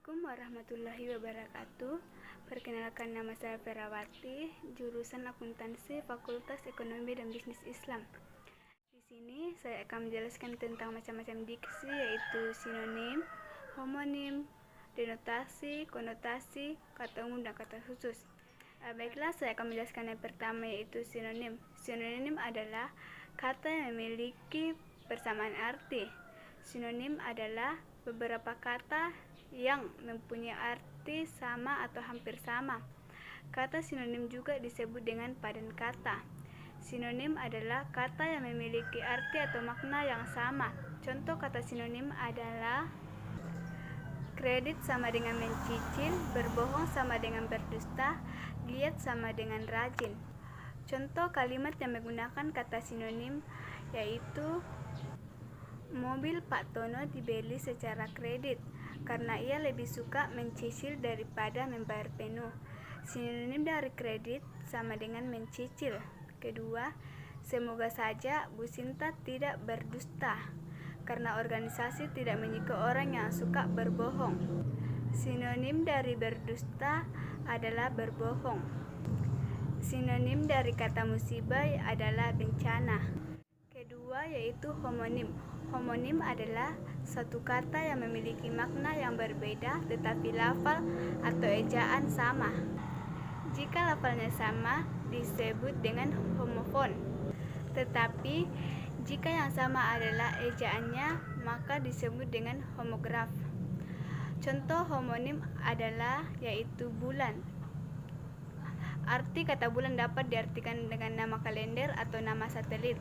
Assalamualaikum warahmatullahi wabarakatuh. Perkenalkan, nama saya Ferawati, jurusan Akuntansi, Fakultas Ekonomi dan Bisnis Islam. Di sini saya akan menjelaskan tentang macam-macam diksi, yaitu sinonim, homonim, denotasi, konotasi, kata umum dan kata khusus. Baiklah, saya akan menjelaskan yang pertama, yaitu sinonim. Sinonim adalah kata yang memiliki persamaan arti. Sinonim adalah beberapa kata yang mempunyai arti sama atau hampir sama. Kata sinonim juga disebut dengan padan kata. Sinonim adalah kata yang memiliki arti atau makna yang sama. Contoh kata sinonim adalah kredit sama dengan mencicil, berbohong sama dengan berdusta, giat sama dengan rajin. Contoh kalimat yang menggunakan kata sinonim yaitu mobil Pak Tono dibeli secara kredit karena ia lebih suka mencicil daripada membayar penuh. Sinonim dari kredit sama dengan mencicil. Kedua, semoga saja Bu Sinta tidak berdusta karena organisasi tidak menyukai orang yang suka berbohong. Sinonim dari berdusta adalah berbohong. Sinonim dari kata musibah adalah bencana. Kedua yaitu homonim. Homonim adalah satu kata yang memiliki makna yang berbeda tetapi lafal atau ejaan sama. Jika lafalnya sama disebut dengan homofon, tetapi jika yang sama adalah ejaannya maka disebut dengan homograf. Contoh homonim adalah yaitu bulan. Arti kata bulan dapat diartikan dengan nama kalender atau nama satelit.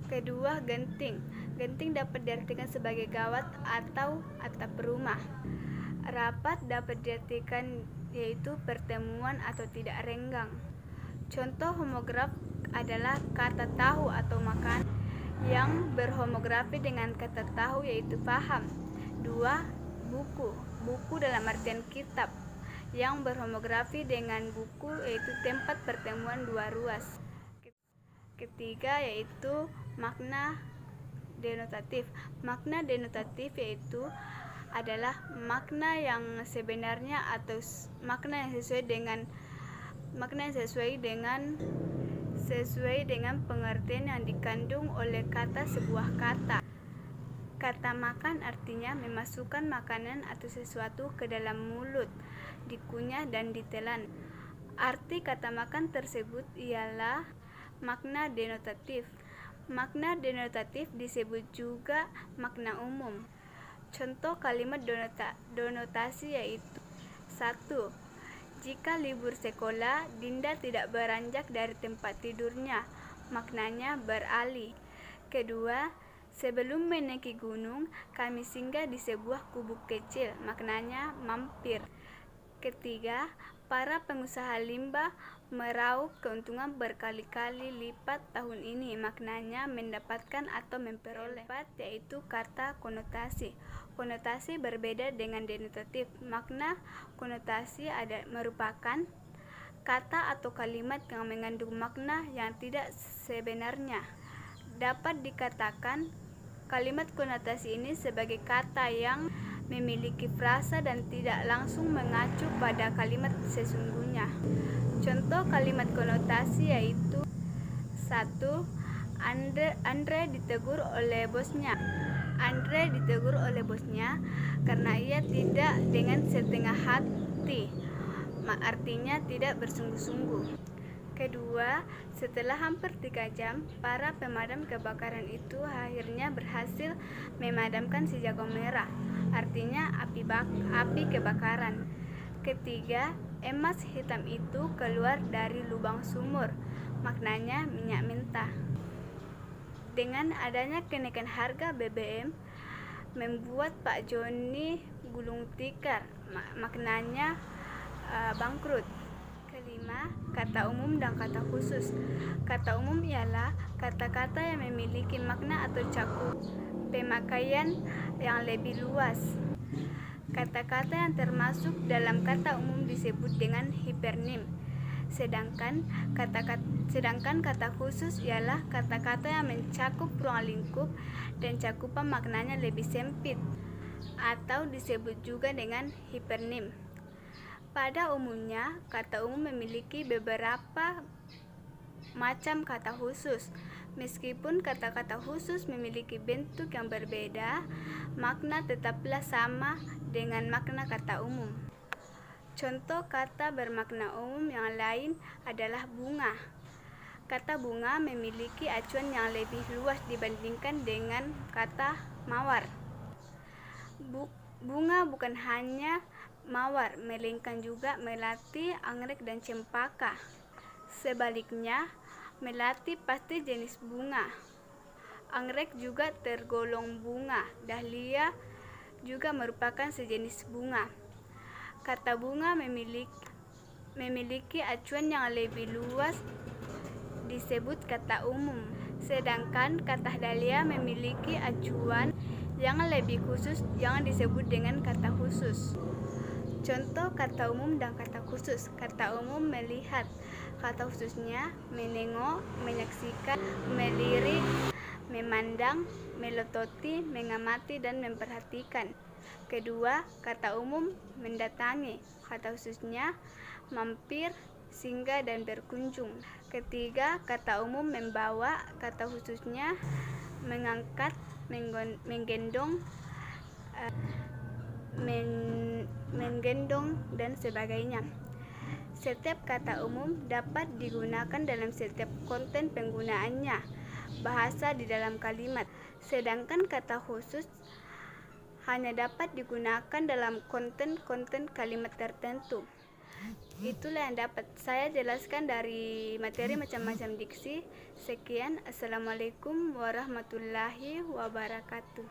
Kedua, genting. Genting dapat diartikan sebagai gawat atau atap rumah. Rapat dapat diartikan yaitu pertemuan atau tidak renggang. Contoh homograf adalah kata tahu atau makan yang berhomografi dengan kata tahu yaitu paham. Dua, buku. Buku dalam artian kitab yang berhomografi dengan buku yaitu tempat pertemuan dua ruas. Ketiga yaitu makna denotatif. Makna denotatif yaitu adalah makna yang sebenarnya atau makna yang sesuai dengan pengertian yang dikandung oleh kata sebuah kata. Kata makan artinya memasukkan makanan atau sesuatu ke dalam mulut, dikunyah dan ditelan. Arti kata makan tersebut ialah makna denotatif. Makna denotatif disebut juga makna umum. Contoh kalimat denotasi yaitu 1. Jika libur sekolah, Dinda tidak beranjak dari tempat tidurnya, maknanya beralih. Kedua, sebelum menaiki gunung, kami singgah di sebuah gubuk kecil, maknanya mampir. Ketiga, para pengusaha limbah meraup keuntungan berkali-kali lipat tahun ini, maknanya mendapatkan atau memperoleh. Keempat, yaitu kata konotasi. Konotasi berbeda dengan denotatif. Makna konotasi merupakan kata atau kalimat yang mengandung makna yang tidak sebenarnya. Dapat dikatakan kalimat konotasi ini sebagai kata yang memiliki frasa dan tidak langsung mengacu pada kalimat sesungguhnya. Contoh kalimat konotasi yaitu 1. Andre ditegur oleh bosnya. Andre ditegur oleh bosnya karena ia tidak dengan setengah hati, artinya tidak bersungguh-sungguh. Kedua, setelah hampir 3 jam, para pemadam kebakaran itu akhirnya berhasil memadamkan si jago merah, artinya api kebakaran. Ketiga, emas hitam itu keluar dari lubang sumur, maknanya minyak mentah. Dengan adanya kenaikan harga BBM membuat Pak Joni gulung tikar, maknanya bangkrut. Kelima, kata umum dan kata khusus. Kata umum ialah kata-kata yang memiliki makna atau cakup pemakaian yang lebih luas. Kata-kata yang termasuk dalam kata umum disebut dengan hipernim. Sedangkan kata khusus ialah kata-kata yang mencakup ruang lingkup dan cakupan maknanya lebih sempit. atau disebut juga dengan hipernim. Pada umumnya, kata umum memiliki beberapa macam kata khusus. Meskipun kata-kata khusus memiliki bentuk yang berbeda, makna tetaplah sama dengan makna kata umum. Contoh kata bermakna umum yang lain adalah bunga. Kata bunga memiliki acuan yang lebih luas dibandingkan dengan kata mawar. Bunga bukan hanya mawar, melainkan juga melati, anggrek, dan cempaka. Sebaliknya, melati pasti jenis bunga. Anggrek juga tergolong bunga. Dahlia juga merupakan sejenis bunga. Kata bunga memiliki acuan yang lebih luas disebut kata umum, sedangkan kata dahlia memiliki acuan yang lebih khusus yang disebut dengan kata khusus. Contoh kata umum dan kata khusus. Kata umum melihat, kata khususnya menengok, menyaksikan, melirik, memandang, melototi, mengamati, dan memperhatikan. Kedua, kata umum mendatangi, kata khususnya mampir, singgah, dan berkunjung. Ketiga, kata umum membawa, kata khususnya mengangkat, menggendong, dan sebagainya. Setiap kata umum dapat digunakan dalam setiap konten penggunaannya, bahasa di dalam kalimat, sedangkan kata khusus hanya dapat digunakan dalam konten-konten kalimat tertentu. Itulah yang dapat saya jelaskan dari materi macam-macam diksi. Sekian, Assalamualaikum warahmatullahi wabarakatuh.